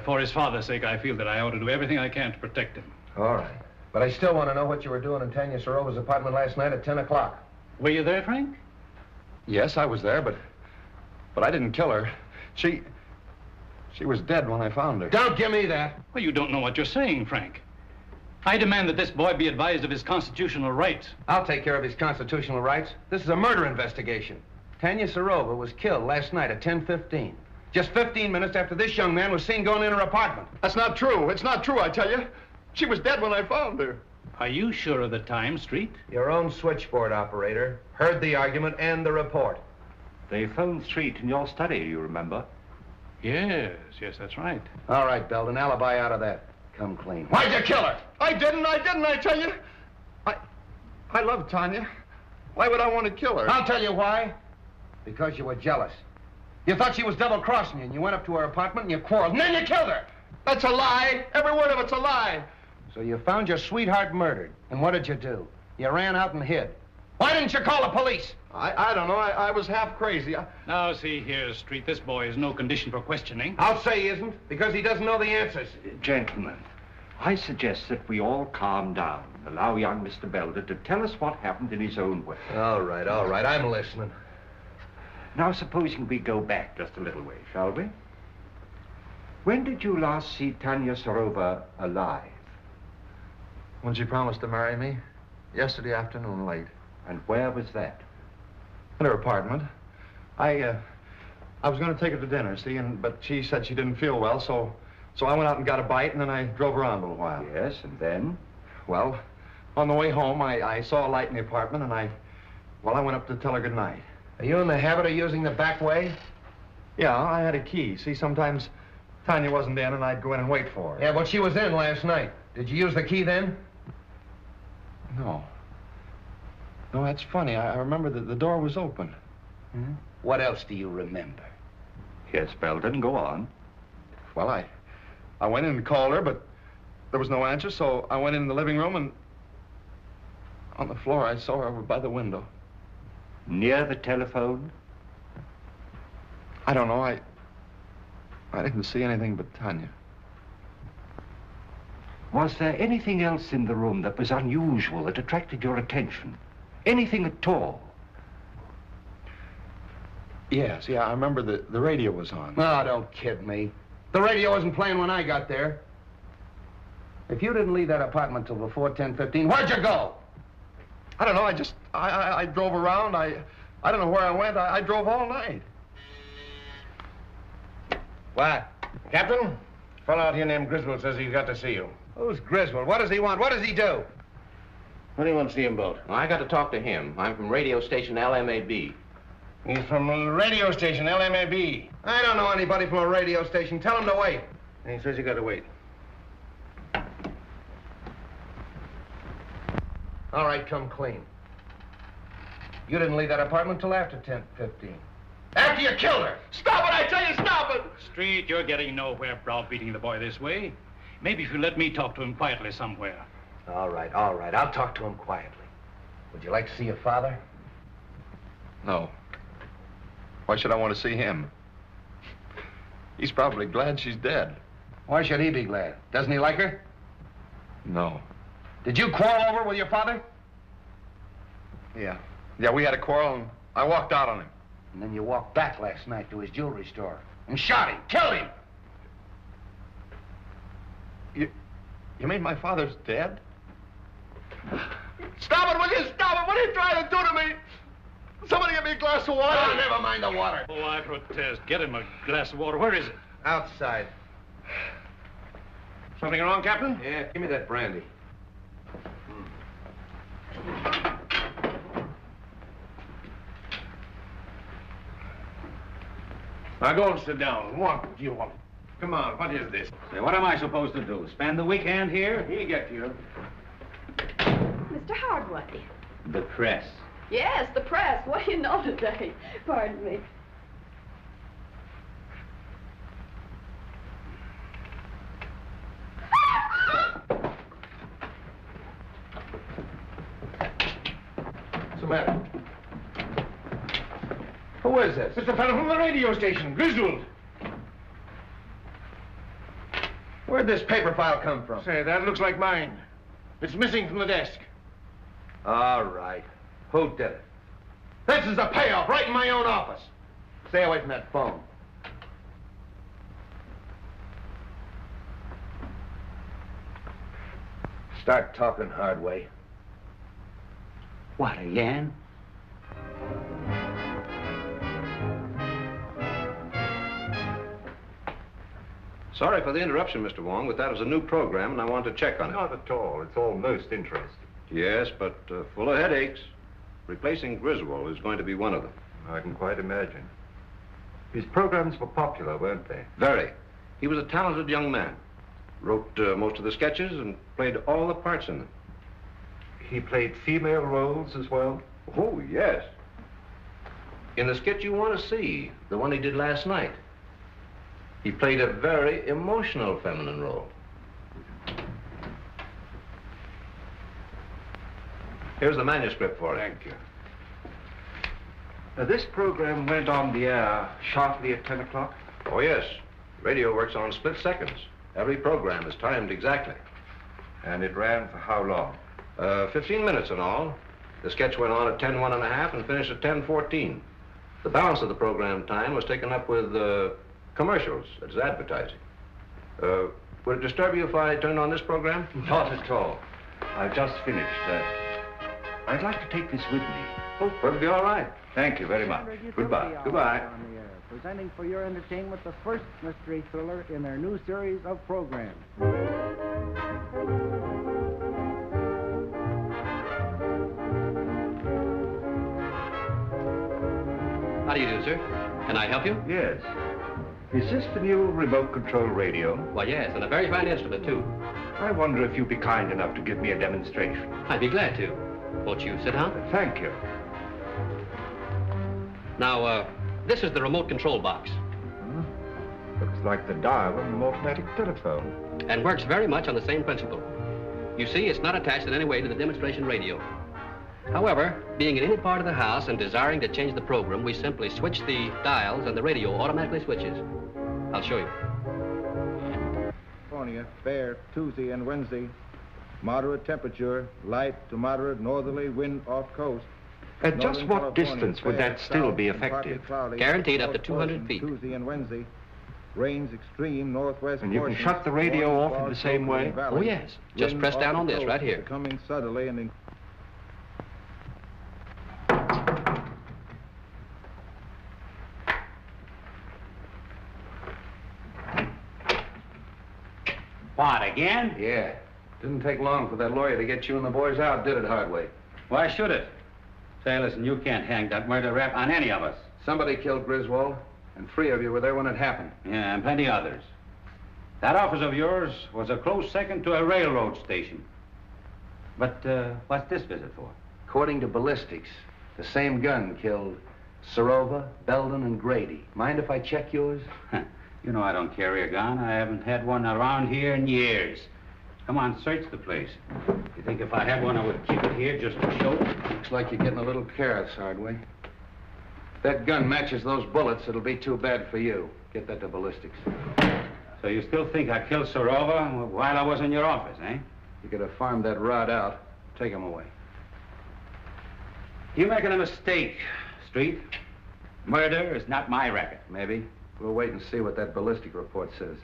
For his father's sake, I feel that I ought to do everything I can to protect him. All right. But I still want to know what you were doing in Tanya Sorova's apartment last night at 10 o'clock. Were you there, Frank? Yes, I was there, but I didn't kill her. She was dead when I found her. Don't give me that. Well, you don't know what you're saying, Frank. I demand that this boy be advised of his constitutional rights. I'll take care of his constitutional rights. This is a murder investigation. Tanya Sorova was killed last night at 10:15. Just 15 minutes after this young man was seen going in her apartment. That's not true. It's not true, I tell you. She was dead when I found her. Are you sure of the time, Street? Your own switchboard operator heard the argument and the report. They phoned Street in your study, you remember? Yes, that's right. All right, Belden, alibi out of that. Come clean. Why'd you kill her? I didn't, I tell you. I love Tanya. Why would I want to kill her? I'll tell you why. Because you were jealous. You thought she was double-crossing you, and you went up to her apartment and you quarreled, and then you killed her. That's a lie. Every word of it's a lie. So you found your sweetheart murdered, and what did you do? You ran out and hid. Why didn't you call the police? I don't know. I was half crazy. Now, see here, Street, this boy is no condition for questioning. I'll say he isn't, because he doesn't know the answers. Gentlemen, I suggest that we all calm down. Allow young Mr. Belden to tell us what happened in his own way. All right. I'm listening. Now, supposing we go back just a little way, shall we? When did you last see Tanya Sorova alive? When she promised to marry me. Yesterday afternoon, late. And where was that? In her apartment. I was going to take her to dinner, see, but she said she didn't feel well, so I went out and got a bite, and then I drove around a little while. Yes, and then? Well, on the way home, I saw a light in the apartment, and I went up to tell her good night. Are you in the habit of using the back way? Yeah, I had a key. See, sometimes Tanya wasn't in, and I'd go in and wait for her. Yeah, but she was in last night. Did you use the key then? No. No, that's funny. I remember that the door was open. Hmm? What else do you remember? Yes, Belden, go on. Well, I went in and called her, but there was no answer, so I went in the living room, and on the floor I saw her over by the window. Near the telephone? I don't know. I didn't see anything but Tanya. Was there anything else in the room that was unusual, that attracted your attention? Anything at all? Yes, yeah, I remember the radio was on. Oh, don't kid me. The radio wasn't playing when I got there. If you didn't leave that apartment till before 10:15, where'd you go? I don't know, I drove around. I don't know where I went. I drove all night. What? Captain? A fellow out here named Griswold says he's got to see you. Who's Griswold? What does he want? What does he do? What do you want to see him about? Well, I got to talk to him. I'm from radio station LMAB. He's from a radio station, LMAB. I don't know anybody from a radio station. Tell him to wait. And he says you got to wait. All right, come clean. You didn't leave that apartment till after 10:15. After you killed her! Stop it, I tell you, stop it! Street, you're getting nowhere browbeating the boy this way. Maybe if you let me talk to him quietly somewhere. All right. I'll talk to him quietly. Would you like to see your father? No. Why should I want to see him? He's probably glad she's dead. Why should he be glad? Doesn't he like her? No. Did you quarrel over with your father? Yeah. Yeah, we had a quarrel and I walked out on him. And then you walked back last night to his jewelry store and shot him, killed him. You mean my father's dead? Stop it, will you? Stop it! What are you trying to do to me? Somebody get me a glass of water. Oh, never mind the water. Oh, I protest. Get him a glass of water. Where is it? Outside. Something wrong, Captain? Yeah, give me that brandy. Now go and sit down. What do you want? Come on, what is this? Say, what am I supposed to do? Spend the weekend here? He'll get you. Mr. Hardway. The press. Yes, the press. What do you know today? Pardon me. What's the matter? Who is this? It's the fellow from the radio station, Griswold. Where'd this paper file come from? Say, that looks like mine. It's missing from the desk. All right. Who did it? This is the payoff, right in my own office. Stay away from that phone. Start talking, Hardway. What, again? Sorry for the interruption, Mr. Wong, but that was a new program, and I want to check on it. Not at all. It's all most interesting. Yes, but full of headaches. Replacing Griswold is going to be one of them. I can quite imagine. His programs were popular, weren't they? Very. He was a talented young man. Wrote most of the sketches and played all the parts in them. He played female roles as well? Oh, yes. In the sketch you want to see, the one he did last night, he played a very emotional feminine role. Here's the manuscript for it. Thank you. This program went on the air sharply at 10 o'clock? Oh, yes. Radio works on split seconds. Every program is timed exactly. And it ran for how long? 15 minutes in all. The sketch went on at 10:01 and finished at 10:14. The balance of the program time was taken up with commercials. It's advertising. Would it disturb you if I turned on this program? Not at all. I've just finished. I'd like to take this with me. Oh, perfectly all right. Thank you very much. Goodbye. Goodbye. Presenting for your entertainment the first mystery thriller in their new series of programs. How do you do, sir? Can I help you? Yes. Is this the new remote control radio? Why, yes, and a very fine instrument, too. I wonder if you'd be kind enough to give me a demonstration. I'd be glad to. Won't you sit down? Thank you. Now, this is the remote control box. Looks like the dial of an automatic telephone. And works very much on the same principle. You see, it's not attached in any way to the demonstration radio. However, being in any part of the house and desiring to change the program, we simply switch the dials and the radio automatically switches. I'll show you. California, fair Tuesday and Wednesday. Moderate temperature, light to moderate northerly wind off coast. At just what distance would that still be effective? Guaranteed up to 200 feet. Tuesday and Wednesday. Rains extreme northwest. And you can shut the radio off in the same way? Oh, yes. Just press down on this right here. Coming suddenly and What, again? Yeah. Didn't take long for that lawyer to get you and the boys out, did it, Hardway? Why should it? Say, listen, you can't hang that murder rap on any of us. Somebody killed Griswold, and 3 of you were there when it happened. Yeah, and plenty others. That office of yours was a close second to a railroad station. But what's this visit for? According to ballistics, the same gun killed Serova, Belden, and Grady. Mind if I check yours? You know I don't carry a gun. I haven't had one around here in years. Come on, search the place. You think if I had one, I would keep it here just to show? Looks like you're getting a little careless, Hardway. If that gun matches those bullets, it'll be too bad for you. Get that to ballistics. So you still think I killed Serova while I was in your office, eh? You could have farmed that rod out. Take him away. You're making a mistake, Street. Murder is not my racket. Maybe. We'll wait and see what that ballistic report says.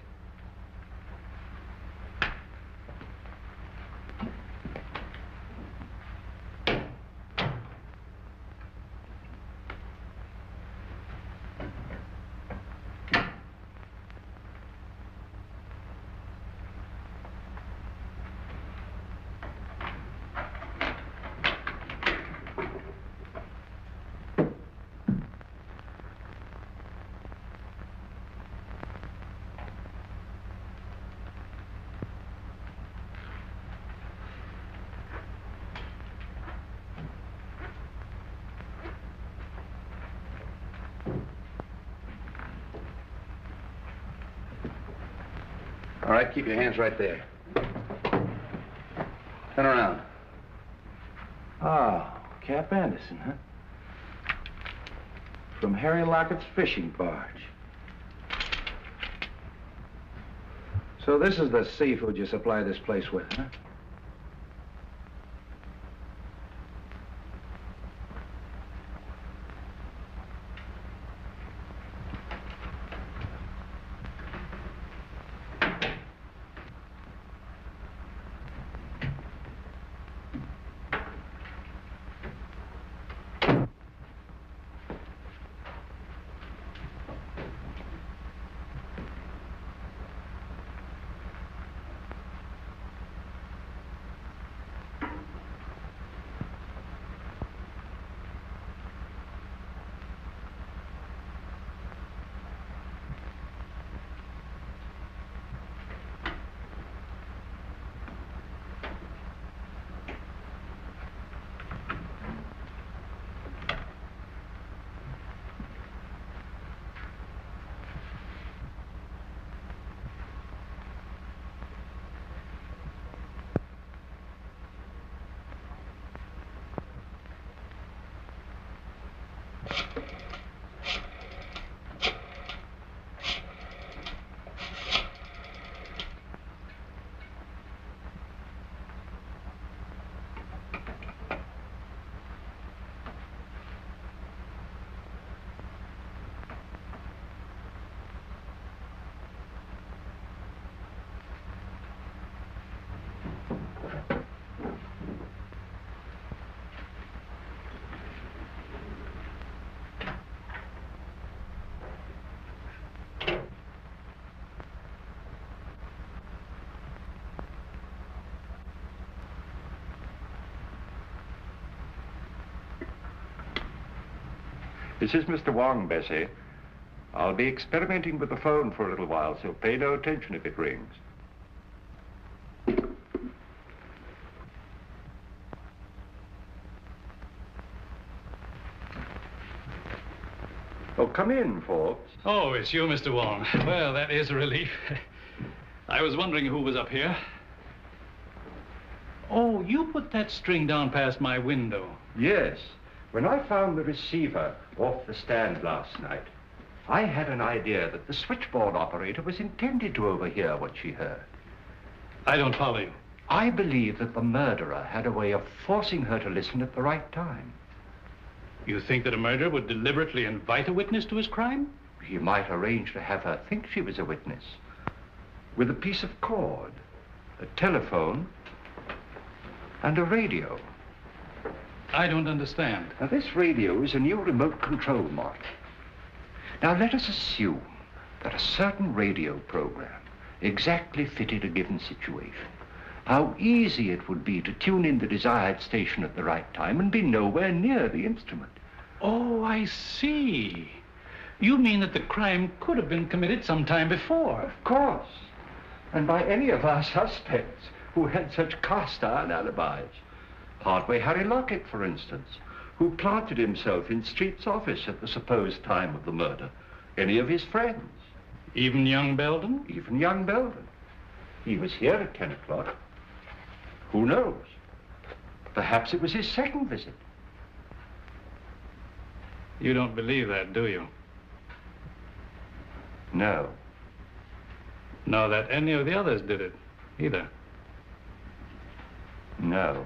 All right, keep your hands right there. Turn around. Ah, Cap Anderson, huh? From Harry Lockett's fishing barge. So this is the seafood you supply this place with, huh? This is Mr. Wong, Bessie. I'll be experimenting with the phone for a little while, so pay no attention if it rings. Oh, come in, Forbes. Oh, it's you, Mr. Wong. Well, that is a relief. I was wondering who was up here. Oh, you put that string down past my window. Yes. When I found the receiver off the stand last night, I had an idea that the switchboard operator was intended to overhear what she heard. I don't follow you. I believe that the murderer had a way of forcing her to listen at the right time. You think that a murderer would deliberately invite a witness to his crime? He might arrange to have her think she was a witness. With a piece of cord, a telephone, and a radio. I don't understand. Now, this radio is a new remote control model. Now, let us assume that a certain radio program exactly fitted a given situation. How easy it would be to tune in the desired station at the right time and be nowhere near the instrument. Oh, I see. You mean that the crime could have been committed some time before? Of course. And by any of our suspects who had such cast-iron alibis. Hardway Harry Lockett, for instance, who planted himself in Street's office at the supposed time of the murder. Any of his friends. Even young Belden? Even young Belden. He was here at 10 o'clock. Who knows? Perhaps it was his second visit. You don't believe that, do you? No. Nor that any of the others did it, either? No.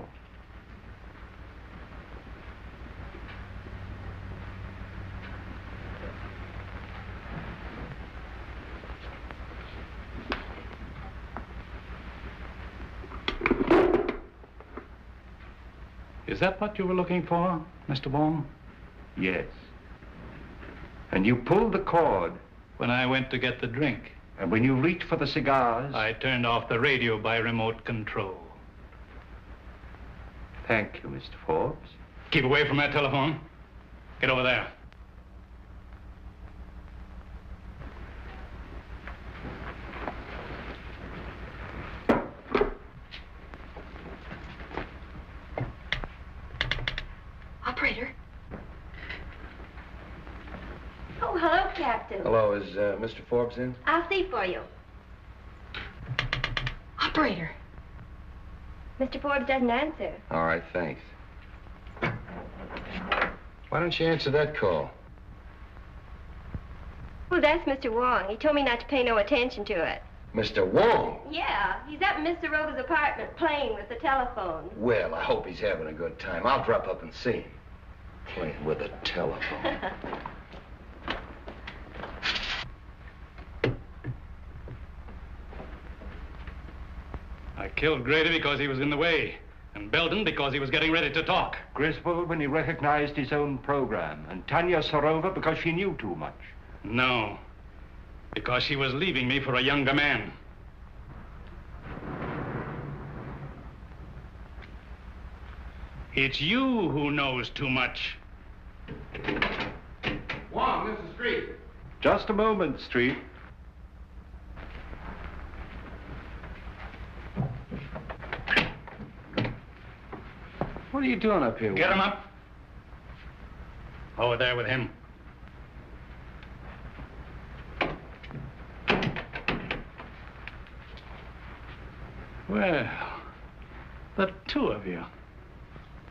Is that what you were looking for, Mr. Wong? Yes. And you pulled the cord. When I went to get the drink. And when you reached for the cigars. I turned off the radio by remote control. Thank you, Mr. Forbes. Keep away from that telephone. Get over there. Operator. Oh, hello, Captain. Hello, is Mr. Forbes in? I'll see for you. Operator. Mr. Forbes doesn't answer. All right, thanks. Why don't you answer that call? Well, that's Mr. Wong. He told me not to pay no attention to it. Mr. Wong? Yeah, he's up in Mr. Rover's apartment playing with the telephone. Well, I hope he's having a good time. I'll drop up and see him. Playing with a telephone. I killed Grady because he was in the way, and Belden because he was getting ready to talk. Griswold when he recognized his own program, and Tanya Sarova because she knew too much. No, because she was leaving me for a younger man. It's you who knows too much. Wong, this is Street. Just a moment, Street. What are you doing up here? Get him up. Over there with him. Well, the two of you.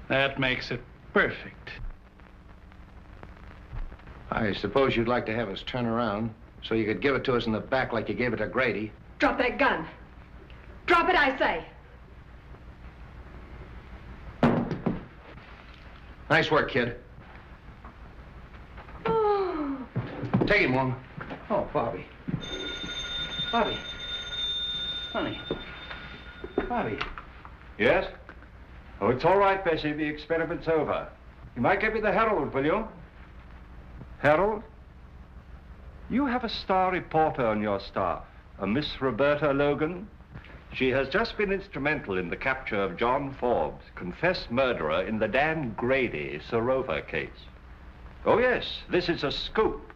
That makes it perfect. I suppose you'd like to have us turn around so you could give it to us in the back like you gave it to Grady. Drop that gun. Drop it, I say. Nice work, kid. Oh. Take him, Wong. Oh, Bobby. Bobby. Honey. Bobby. Yes? Oh, it's all right, Bessie. The experiment's over. You might give me the Herald, will you? Herald? You have a star reporter on your staff, a Miss Roberta Logan. She has just been instrumental in the capture of John Forbes, confessed murderer in the Dan Grady Sarova case. Oh, yes, this is a scoop.